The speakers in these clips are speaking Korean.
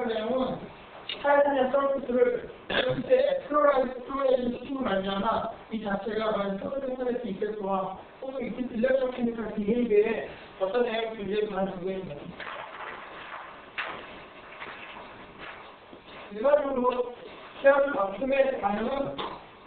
설명할 내용은 타이탄의 서비스를 그때 플로라이즈 시키고 말미암아 이 자체가 과연 서브센터의 이펙트와 혹은 일렉트로케미컬 비헤이비어에 어떤 내용을 준비해 그만 준비했습니다. 일반적으로 체험 방침의 반응은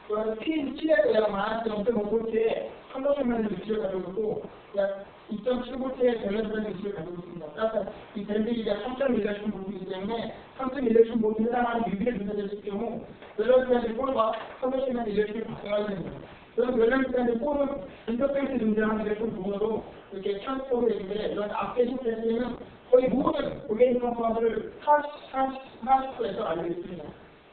P7에 대한 0.5V의 컨버션면의 위치를 가지고 있고 약 2.7V의 밸런스면의 위치를 가지고 있습니다. 따라서 이 밴드기가 3.1V 때문에 3.1V에 해당하는 유비를 분사됐을 경우 밸런스면의 폴과 컨버션면의 일렉트론이 발생하게 됩니다. 그런 밸런스면의 폴은 인터페이스에 존재하는 일렉트론 부분으로 이렇게 트랜스포를 했는데 이런 앞에 시스템에는 거의 모든 오게인 컴파운드를 40%에서 알고 있습니다.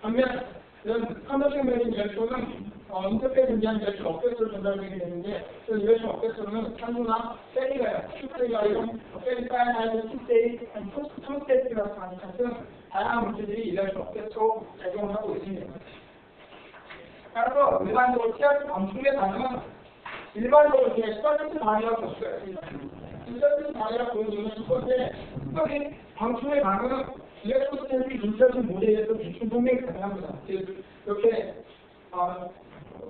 반면 이런 컨버션면의 일렉트론은 인터페이스에 존재하는 일렉트론 억백스로 전달되게 되는데 그 일렉트론 억백스로는 산소나 셀리가 슈퍼리가이온, 셀리사이나이드, 시스테이, 토스테이트 같은 다양한 물질들이 일렉트론 억백스로 작용을 하고 있습니다. 따라서 일반적으로 TRC 방충의 반응은 일반적으로 이렇게 서비스 반응이라고 볼 수가 있습니다. 이 서비스 반응이라고 보는 이유는 첫 번째, 특별히 방충의 반응은 일렉트로스탠스의 인터전 모델에서 대충 분명히 가능합니다. 이렇게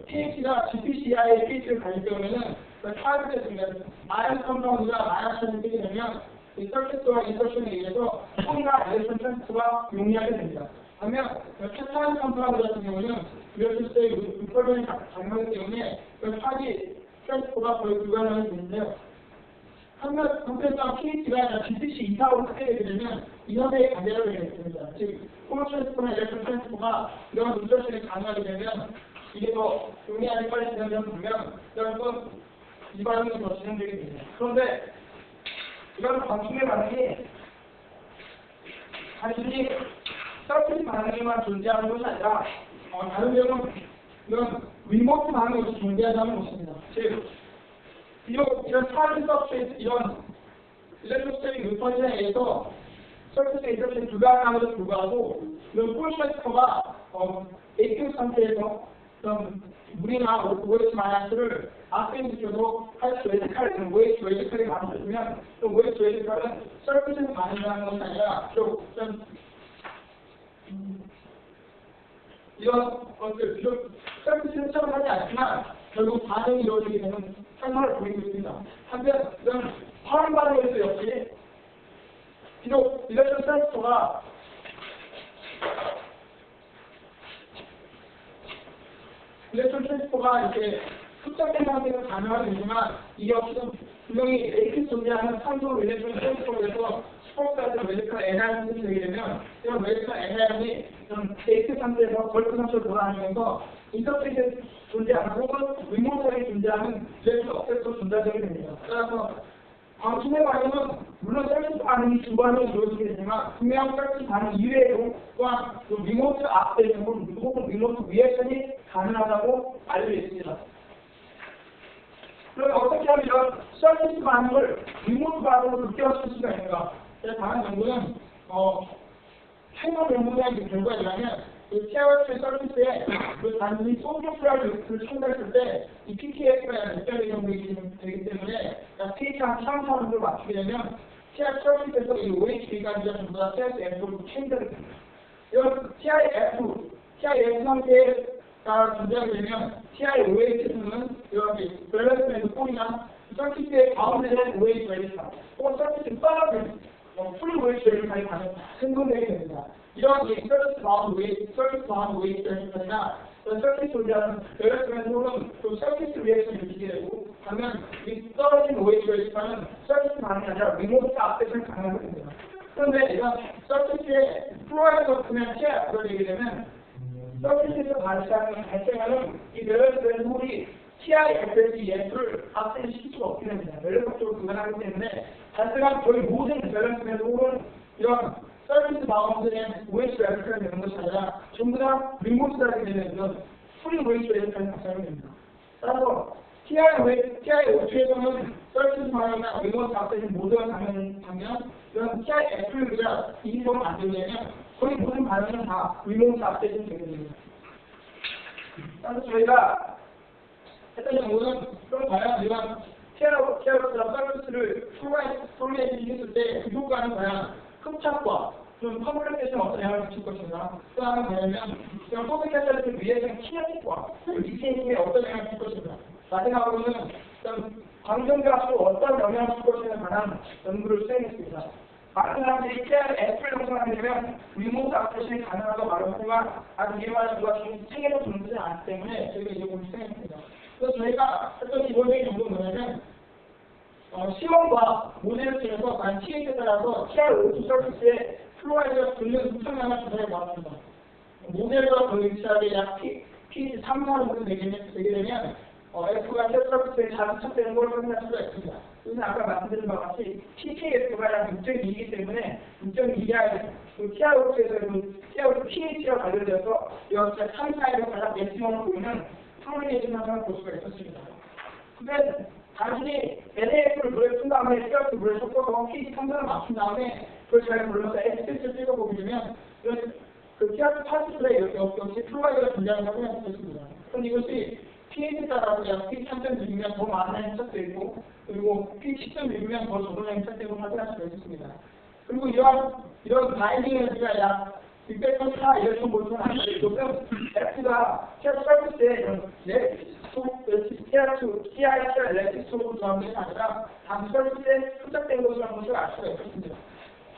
pH가 GPCI의 pH를 가질 경우에는 타겟됐습니다. 아연 컴파운드가 마이너스를 뜨게 되면 이 서킷과 인서션에 의해서 폰이나 엘렉트론 트랜스가 용이하게 됩니다. 반면 캡타인 컴파운드 같은 경우는 리얼시스의 물펄변이 작용하기 때문에 파기 트랜스가 거의 불가능하게 되는데요. 한편상 pH가 GPC 이상으로 크게 되면 이너베이 반대로 되겠습니다. 즉, 폴 트랜스포나 엘렉트론 트랜스포가 이런 인서션이 가능하게 되면 이게 더 용이하게 빨리 진행되면 여러분 이 반응이 더 진행되게 됩니다. 그런데 이런 방충의 반응이 단순히 서킷 반응에만 존재하는 것이 아니라 다른 경우는 이런 리모트 반응으로 존재하는 것입니다. 즉, 이런 타겟 서킷, 이런 일렉트로스테릭 루퍼션에 의해서 서킷의 인터랙션이 불가능함에도 불구하고 이런 폴 트랜스포가 AQ 상태에서 물이나 OH 마이너스를 아스펜식으로 할 수 있는 칼을 OH 웨이지칼을 만들어주면 또 OH 웨이지칼은 서킷을 반응하는 것이 아니라 이런 것들, 서킷은 처음하지 않지만 결국 반응이 이루어지게 되는 현상을 보이고 있습니다. 한편 이런 화학 반응에서 역시 비록 일렉트론 트랜스포가 이렇게 흡착된 상태가 가능하게 되지만 이 역시는 분명히 AQ 존재하는 산소 일렉트론 트랜스포에서 스포크라든 웨이지컬 NIM이 되게 되면 이런 웨이지컬 NIM이 AQ 상태에서 벌크 상태로 돌아다니면서 인터페이스에 존재하는 혹은 리모트하게 존재하는 일렉트론 억세스로 전달되게 됩니다. 따라서 방충의 반응은 물론 서비스 반응이 두 반응이 이루어지게 되지만 분명 서비스 반응 이외에도 또한 리모트 앞에 혹은 리모트 리액션이 가능하다고 알려져 있습니다. 그럼 어떻게 하면 이런 서비스 반응을 리모트 반응으로 느껴질 수가 있는가? 다른 연구는 행동 연구의 결과에 의하면 TRS 서비스에 단순히 소주 플라를 첨가했을 때 이 PKF가 몇자리 정도 되기 때문에 pH가 3,4를 맞추게 되면 TRS 서비스에서 이 OHB가 전부 다 TRSF로 체인되게 됩니다. 이런 TRF 상태가 존재하게 되면 TROH는 이렇게 밸런스면의 폴이나 서비스의 가운데는 OH 밸런스나 혹은 서비스 빠른 풀 OH 밸런스가 가능 생성되게 됩니다. 이런 서비스 바운드 OH 밸런스나 서비스 존재하는 밸런스면 혹은 또 서비스 리액션이 일치게 되고 반면 이 떨어진 OH 밸런스는 서비스 반응이 아니라 리모트 앞에서 가능하게 됩니다. 그런데 이런 서비스의 플로어에서 그냥 TRF가 되게 되면 서비스에서 발생하는 이 밸런스의 홀이 TIFSEF를 합세시킬 수가 없게 됩니다. 밸런스적으로 불가능하기 때문에 발생한 거의 모든 밸런스의 홀은 이런 서비스 바운드의 OH 밸런스가 되는 것이 아니라 전부 다 리모트하게 되는 이런 풀이 OH 밸런스가 발생하게 됩니다. 따라서 TIOH에서는 서비스 반응이나 리모트 앞에서 모두가 가능하면 이런 TIF가 이식으로 안 되면 거의 모든 반응은 다 리모트 앞에서 되게 됩니다. 따라서 저희가 했던 연구는 좀 과연 이런 TIOH랑 서비스를 풀메이징 했을 때 그 효과는 과연 흡착과 좀 커뮤니케이션 어떤 영향을 미칠 것인가. 또 하나는 뭐냐면 이런 커뮤니케이션을 위해서 키네틱과 리테이닝에 어떤 영향을 줄 것인가. 마지막으로는 광전가수 어떤 영향을 줄 것인가에 관한 연구를 수행했습니다. 많은 사람들이 애플 영상을 내면 리모트 악세션이 가능하다고 말하지만 아직 이해하는 누가 체계로 존재하지 않기 때문에 저희가 이 연구를 수행했습니다. 그래서 저희가 했던 기본적인 연구는 뭐냐면 시험과 모델을 통해서 과연 TA에 따라서 TR5 서비스의 플로라이드가 붙는 수평량을 조사해 보았습니다. 모델과 동일치하게 약 pH 3, 4 정도 되게 되면 F가 TR 서비스에 잘 부착되는 걸 확인할 수가 있습니다. 그래서 아까 말씀드린 바와 같이 pKF가 약 6.2이기 때문에 6.2 이하의 TR5에서 TR5 pH가 발견되어서 여기서 3 사이로 가장 맥시멈을 보이는 플로리에이션 현상을 볼 수가 있었습니다. 근데 단순히 NaF를 물에 푼 다음에 TR2 물에 섞어서 pH 상승을 맞춘 다음에 그걸 잘 불러서 SPS를 찍어보게 되면 그 TR2 파스플레이 역시 플로라이드가 존재한다고 했습니다. 그럼 이것이 pH에 따라서 약 pH 3.6이면 더 많은 행착되고 그리고 pH 10.6이면 더 적은 행착되고 확인할 수가 있습니다. 그리고 이런 바인딩 에너지가 약 600.4 일렉트론볼트는 아닌데 지금 F가 TR 서비스에 TR 일렉트릭 소로 조합된 게 아니라 단 서비스에 부착된 것이라는 것을 알 수가 있습니다.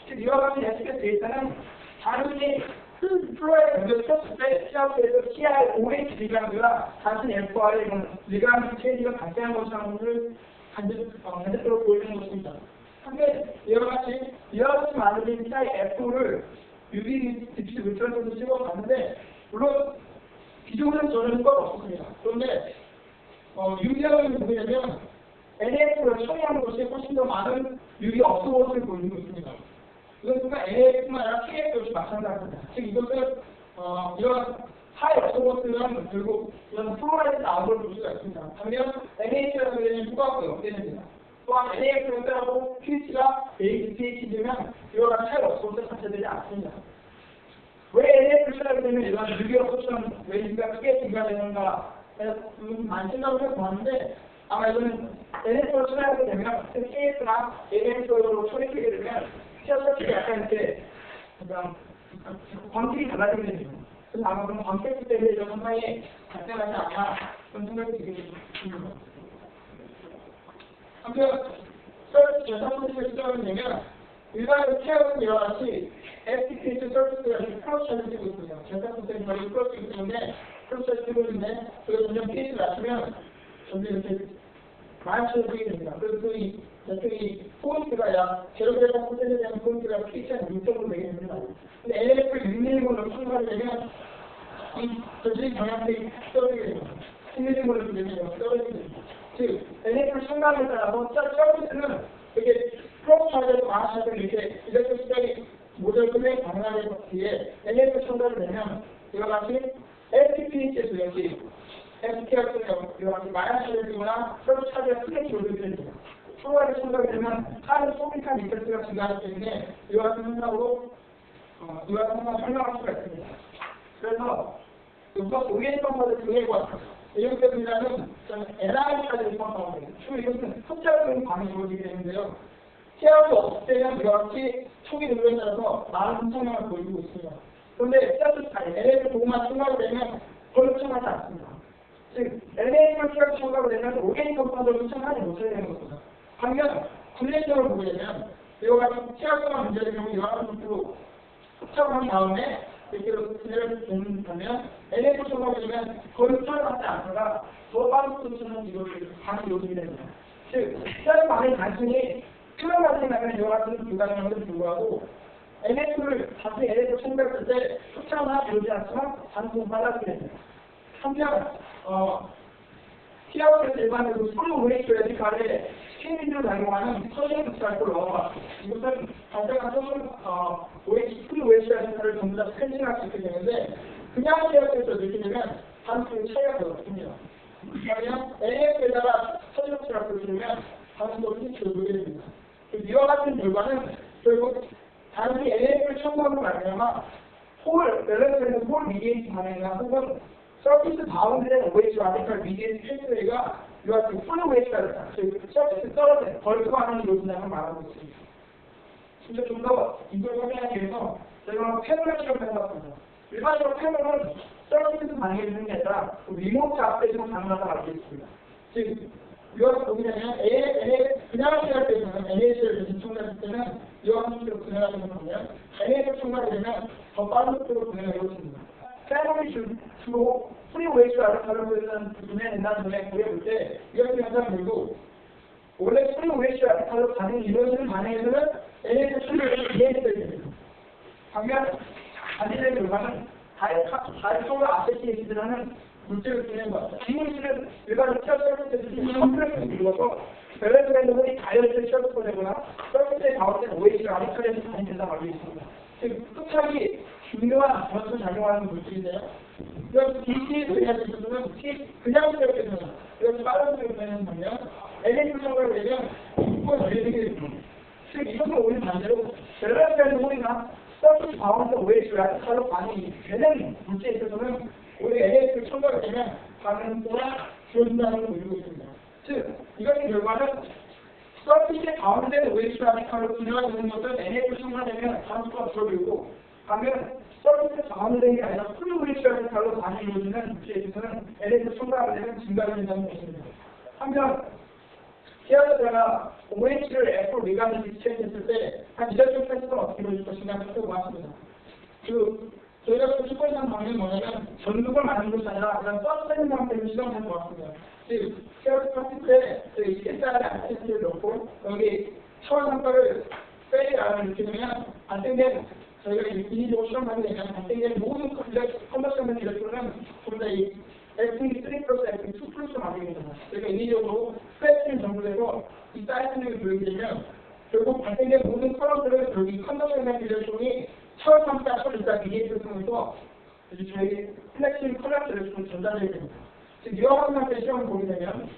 즉 이와 같은 SPS 데이터는 단순히 플로에 연결했을 때 TR에서 TR5H 리간드가 단순히 F와의 리간드 체인지가 발생한 것이라는 것을 간접적으로 보여주는 것입니다. 한데 이와 같이 만들어진 TR-F를 UV 딥시 물질에서 찍어봤는데 물론 기존에는 저는 효과가 없었습니다. 그런데 UV를 보려면 NAF를 처리하는 것이 훨씬 더 많은 UV 업소것을 보이고 있습니다. 이것은 NAF뿐만 아니라 TF 역시 마찬가지입니다. 즉 이것은 이런 하이 업소것들은 결국 이런 플로라이드 나온 걸 볼 수가 있습니다. 반면 NAF라는 데는 효과가 없겠습니다. 또한 NAF를 빼고 pH가 pH이면 이와 같은 하이 업소것을 사체되지 않습니다. 왜 NAF를 쓰게 되면 이런 유기 업소처럼 왜 유기가 크게 증가되는가 많이 생각을 해보았는데 아마 이거는 NAF를 쓰게 되면 TF나 NAF로 처리하게 되면 TR 약간 이렇게 광택이 달라지게 됩니다. 그래서 아마 그런 광택 때문에 이런 현상이 발생하지 않나 그런 생각이 들게 됩니다. 한편 서비스 전산분석을 시작하게 되면 일반적으로 TR은 이와 같이 FTPH 서비스가 지금 크로스차를 쓰고 있습니다. 전산분석이 거의 크로스이기 때문에 크로스차를 쓰고 있는데 그걸 점점 pH를 낮추면 점점 이렇게 마이너스로 쓰게 됩니다. 그래서 이 포인트가 약 0.3% 되는 포인트가 pH가 6점으로 되게 됩니다. 근데 NF를 6mm로 추가하게 되면 이 전체적인 방향성이 떨어지게 됩니다. 10mm로 되면 떨어지게 됩니다. 즉 NF를 첨가함에 따라서 서비스는 이렇게 프로차이드에서 마이너스를 이렇게 일렉트릭 시작이 모델 금액이 가능하게 뒤에 NF 첨가를 내면 이와 같이 FTPH에서 역시 FTR도 이와 같이 마이너스를 주거나 서비스 차지가 크게 줄어들게 됩니다. 프로그램이 첨가가 되면 하는 소비칸 인터스가 증가하기 때문에 이와 같은 현상으로 설명할 수가 있습니다. 그래서 우선 오게니성과의 등해관 이용되는 NI까지 리포트하고 주로 이것은 흡자적인 반응이 보여지게 되는데요. TR도 없을 때는 이와 같이 초기 능력에 따라서 많은 성향을 보이고 있습니다. 그런데 NA를 조금만 첨가가 되면 별로 첨가하지 않습니다. 즉 NA를 첨가가 되면 오게니성과도 첨가하지 못해야 되는 것입니다. 반면 분리적으로 보게 되면 이와 같은 TR가 문제될 경우 이와 같은 것으로 흡착을 한 다음에 이렇게 분해를 보면 NA를 첨가가 되면 거의 흡착을 하지 않다가 더 빠른 속도로 이것을 반응이 요즘이 됩니다. 즉 TR 반응이 단순히 표현 반응이 나면 이와 같은 불가능함에도 불구하고 NA를 단순히 NA를 첨가했을 때 흡착은 하나 이루지 않지만 반응은 빨라지게 됩니다. 한편 TR에서 일반적으로 솔로 OH 레디칼에 스케일링을 작용하는 서진 흡착을 넣어봤습니다. 이것은 발생한 솔로 OH 레디칼을 전부 다 스케일링할 수 있게 되는데 그냥 TR에서 넣게 되면 반응의 차이가 더 없습니다. 그러면 NA에다가 서진 흡착을 넣으면 반응도 훨씬 줄어들게 됩니다. 이와 같은 결과는 결국 단순히 NA를 첨가하고 말미암아 밸런스에는 홀 미디에이트 반응이나 혹은 서비스 바운드된 OH 라디칼 미디에이트 패스웨이가 이와 같은 풀 OH가 서비스 떨어진 벌크하는 요소량을 말하고 있습니다. 진짜 좀 더 이걸 설명하기 위해서 제가 패널을 실험해봤습니다. 일반적으로 패널은 서비스 반응해 주는 게 아니라 리모트 앞에서 가능하다고 알고 있습니다. 즉, 이걸 보시면 그냥 시할 때는 NAC를 진통할 때는 이와 함수로 진행하는 거면 NAC를 총괄되면 더 빠른 속도로 진행하고 있습니다. 패널이 주로 프리 웨이스 아르타르는 부분에 옛날 전에 보여볼 때 이렇게 현상을 들고 원래 프리 웨이스 아르타르 반응이 이루어지는 반응에서는 NAC를 총괄을 이해했어야 됩니다. 반면 반대의 결과는 다이소가 아세티에이드라는 물질을 쓰는 것 같아요. 이 물질은 일반적으로 티어서비스에서 컴플렉스를 이루어서 밸런스밴드들이 다이어트를 시작해보내거나 서비스에 나올 때는 OH를 아르타르에서 다닌다고 알고 있습니다. 즉, 흡착이 중요한 변수 작용하는 물질인데요. 이런 DC에 의한 기술은 그냥 시작되는 이런 빠른 시작되는 반면 LH 성과를 내면 이거 열리게 됩니다. 즉, 이것은 오히려 반대로 밸런스밴드들이나 서비스 바운드 OH를 아르타르로 반응이 되는 물질에 있어서는 오히려 LH를 첨가가 되면 반응보다 줄어든다는 걸 보이고 있습니다. 즉, 이것의 결과는 서비스의 가운데 OH를 아르타르로 진행되는 것은 LH를 첨가되면 반응보다 줄어들고 반면 서비스 가운데이 아니라 풀 OH를 아르타르로 반응이 이루어지는 물질에 있어서는 LH를 첨가가 되면 증가가 된다는 것입니다. 한편 시야에서 제가 OH를 F로 미간을 디스체인했을 때 한 이자적 패스가 어떻게 보일 것인가 살펴보았습니다. 저희가 그 슈퍼이상 방향은 뭐냐면 전극을 만드는 것이 아니라 그냥 써있는 상태로 시험해 보았습니다. 즉, 시야를 탔을 때 저희 S자의 아세티를 넣고 여기 처음 상가를 페이라는 이렇게 되면 발생된 저희가 인위적으로 실험하게 되면 발생된 모든 컨버션의 디렉터는 전부 다 이 F3 플러스 F2 플러스로 만들게 됩니다. 그러니까 인위적으로 스트레스를 전부해서 이 사이클을 돌리게 되면 결국 발생된 모든 커런트를 여기 컨버션의 디렉션이 처음 상가를 일단 미디에이터를 통해서 저희 플렉싱 컬러 디렉션을 전달하게 됩니다. 즉, 이와 같은 상태의 시험을 보게 되면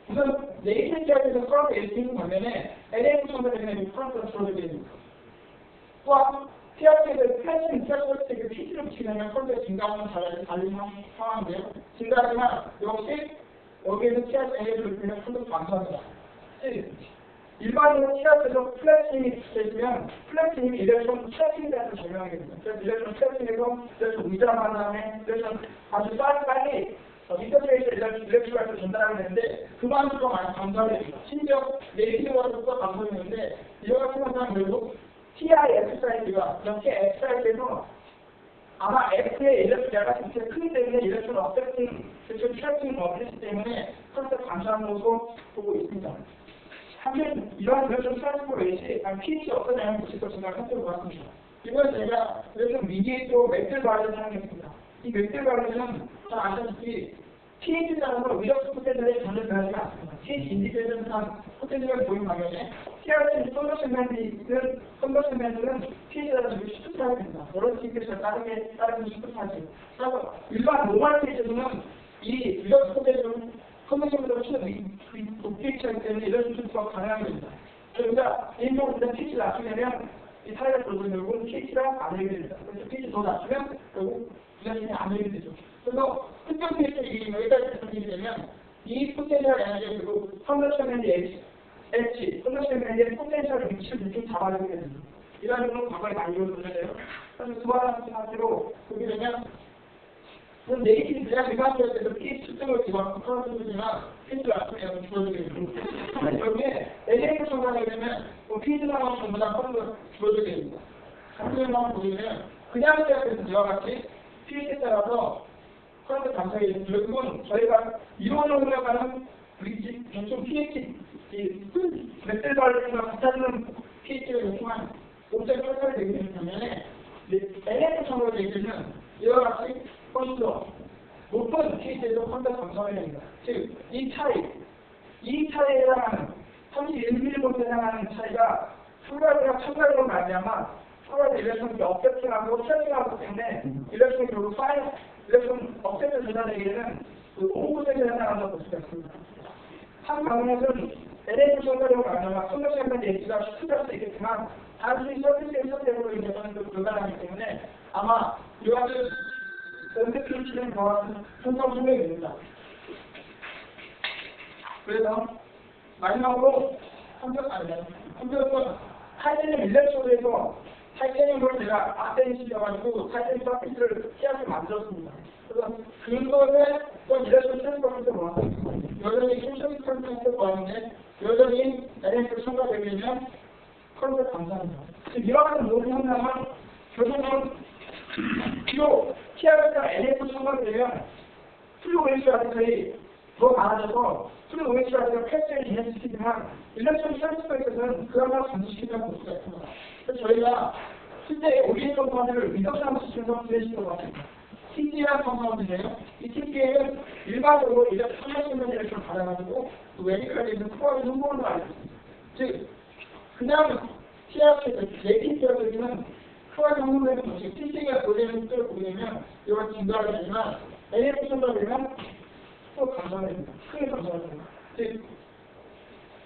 우선 네이트 지역에서 커런트 에이팅을 반면에 LA에서 전달되는 커런트가 줄어들게 됩니다. 또한 TRP에서 플래시는 TRP에서 PC로 붙이면 컬러의 증가하는 자리를 달린 상황인데요. 증가하지만 역시 여기에서 TRP에서 붙이면 컬러가 감소합니다. 일반적으로 TRP에서 플래시이 붙여있으면 플래시님이 이래서 트래킹에 대해서 설명하게 됩니다. 그래서 이래서 트래킹에서 이래서 의자만 다음에 이래서 아주 빨리 인터페이스 일렉트로에서 전달하게 되는데 그만큼 많이 감소하게 됩니다. 심지어 네이티브와도 감소했는데 이와 같은 현상은 결국 TIF 사이즈가 전체 F 사이즈에서 아마 F의 일렉트로가 전체 크기 때문에 일렉트로 어펙팅, 전체 트래킹 어플리스 때문에 그렇게 감소하는 것으로 보고 있습니다. 한편 이러한 일렉트로 트랜스포 레이시 pH 어떤 영향을 미칠 것인가 살펴보았습니다. 이번 제가 일렉트로 미디에이터 맥들 바리를 사용했습니다. 이 맥들 바리는 잘 아시다시피 pH에 따라서 위력 포텐셜의 전혀 변하지 않습니다. pH 인디케이션상 포텐셜을 보인 반면에 TRC 컨버션 밴드는 pH에 따라서 시프트하게 됩니다. 여러 인디케이션을 따르면 시프트하지. 그래서 일반 노멀 pH에서는 이 위력 포텐셜은 컨버션 밴드가 pH이기 때문에 이런 시프트가 가능하게 됩니다. 그러니까 개인적으로 일단 pH를 낮추면 이 사회가 돌고 결국 pH가 안 되게 됩니다. 그래서 pH 더 낮추면 결국 부작용이 안 되게 되죠. 그래서 특정 pH이 여기까지 설정이 되면 이 포텐셜 에너지가 결국 컨버션 밴드 H, 컨버션 밴드의 포텐셜 위치를 대충 잡아주게 됩니다. 이런 식으로 과거에 많이 이루어졌는데요. 그래서 그와 같은 상태로 보게 되면 네이티브 제가 비관할 때도 pH 측정을 기반으로 풀어주지만 pH를 낮추면 줄어들게 됩니다. 여기에 LA를 첨가하게 되면 pH 상황은 전부 다 줄어들게 됩니다. 단순히만 보시면 그냥 시작해서 이와 같이 pH에 따라서 커런트 감소하게 되는 결국은 저희가 이론으로 가는 브릿지, 전통 pH, 맷들 발효나 같은 pH를 요청한 옵젝트 설정이 되게 되는 반면에 LA를 첨가하게 되면 이와 같이 훨씬 더 높은 pH에서 커런트 감소하게 됩니다. 즉, 이 차이에 해당하는 31mV에 해당하는 차이가 첨가로 말미암아 서로 일렉트론이 업데이트하고 트래킹하기 때문에 일렉트론이 결국 일렉트론 업데이트 전달되기에는 그 5%에 해당한다고 볼 수가 있습니다. 한 방면에서는 LA 전달력을 말미암아 컨버션 밴드 H가 축소될 수 있겠지만 단순히 서비스의 선택으로 인해서는 불가능하기 때문에 아마 이와 같은 연쇄 pH는 저와 같은 현상 설명이 됩니다. 그래서 마지막으로 한편은 하이드는 일렉트로드에서 타이타닉을 제가 아테네 시켜가지고 타이타닉 서킷을 TR을 만들었습니다. 그래서 그거에 또 이래서 트랜스퍼런트 모았어요. 여전히 킹쇼이 트랜스퍼런트 모았는데 여전히 NF 첨가되면 컬러를 감사합니다. 이러한 모든 현상은 결국은 비록 TR과 NF 첨가되면 프리오에이스라든지 더 많아져서 프리오에이스라든지 패스를 진행시키지만 일렉트론 트랜스퍼에서는 그야말로 감지시키는 볼 수가 있습니다. 그래서 저희가 실제 오리인 컴파운드를 리덕션 시스템으로 분해시키려고 합니다. TG라는 컴파운드인데요. 이 TG는 일반적으로 일렉트론 일렉트론 받아가지고 그 외계까지 있는 코어의 성분을 알고 즉 그냥 TR에서 내티티어들은 코어의 성분을 보시 TG가 보내는 뜻을 보내면 이건 증가가 되지만 NF 성분이면 또 감소합니다. 크게 감소합니다. 즉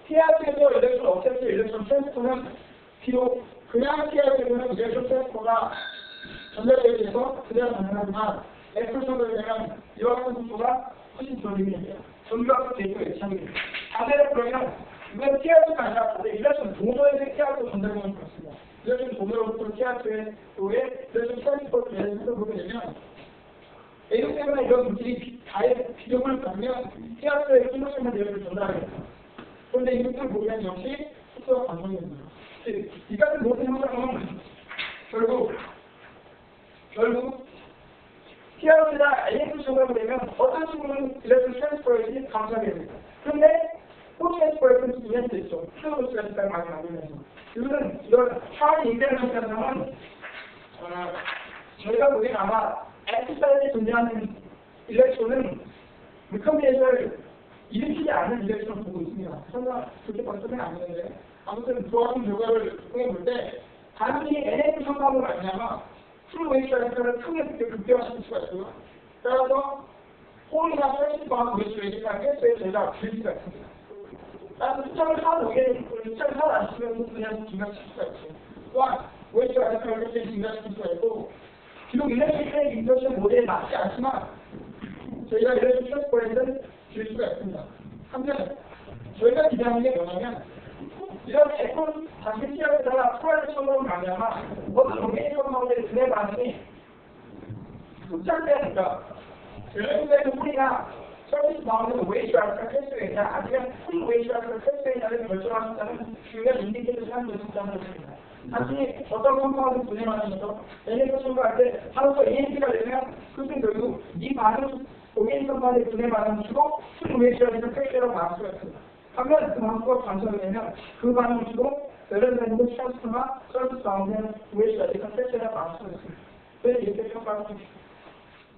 TR에서 일렉트론 어택트 일렉트론 트랜스퍼는 비록 그냥 TR에서는 일렉트론 트랜스퍼가 전달되게 돼서 그대로 가능하지만 F 정도에 되면 이와 같은 속도가 훨씬 더 느립니다. 전기가 되고 예상입니다. 자세를 보면 이건 TR가 아니라 일렉트론 도로에서 TR로 전달되는 것 같습니다. 일렉트론 도로로부터 TR에 일렉트론 트랜스퍼를 내려서 보게 되면 이것 때문에 이런 물질이 아예 비중을 갖면 TR에 힘을 내려서 전달합니다. 그런데 이것을 보면 역시 속도가 감소됩니다. 이 같은 모든 현상은 결국 TR보다 NF 정도가 되면 어떤 식으로는 일렉트론 트랜스퍼에서 감소하게 됩니다. 그런데 또 트랜스퍼에서는 이벤트 있죠. 플로우 트랜스퍼를 많이 만들면서. 이거는 이런 차원 인터넷 현상은 저희가 보기엔 아마 X사이드에 존재하는 일렉트론은 리컴비네이션을 일으키지 않는 일렉트론을 보고 있습니다. 설마 그렇게 벌써는 아니는데 아무튼 좋아하는 결과를 통해 볼 때 단순히 NF 성감으로 말미암아 프로웨이션을 크게 극대화시킬 수가 있고요. 따라서 홀이나 트랜스퍼하고 웨이션이나 헬스에 저희가 줄일 수가 있습니다. 따라서 숫자를 안 쓰면 그냥 증가시킬 수가 있어요. 또한 웨이션 아이스를 이렇게 증가시킬 수가 있고 비록 일렉트릭 인터션 모델에 맞지 않지만 저희가 일렉트릭 트랜스퍼에는 줄일 수가 있습니다. 한편 저희가 기대하는 게 뭐냐면 이런 F는 다시 TR에 따라 프로젝션으로 말미암아 어떤 로게이션 모델의 분해 반응이 흡착되니까 일렉트릭 홀이나 서비스 나오는 웨이션을 패스웨이냐 아니면 풀 웨이션을 패스웨이냐를 결정하는다는 중요한 인디케이터 사용을 진짜는 것입니다. 단순히 어떤 컴파운드 분해하면서 NF 첨가할 때 하루서 ANP가 되면 그것은 결국 이 반응 오게인 컴파운드 분해 반응을 주고 풀 웨이션에서 패스웨이로 나올 수가 있습니다. 하면 그 방법과 반성이 되면 그 반응을 주고 레전드는 트랜스퍼나 서비스 나오는 웨이션에서 패스웨이로 나올 수가 있습니다. 그래서 이렇게 평가하고 있습니다.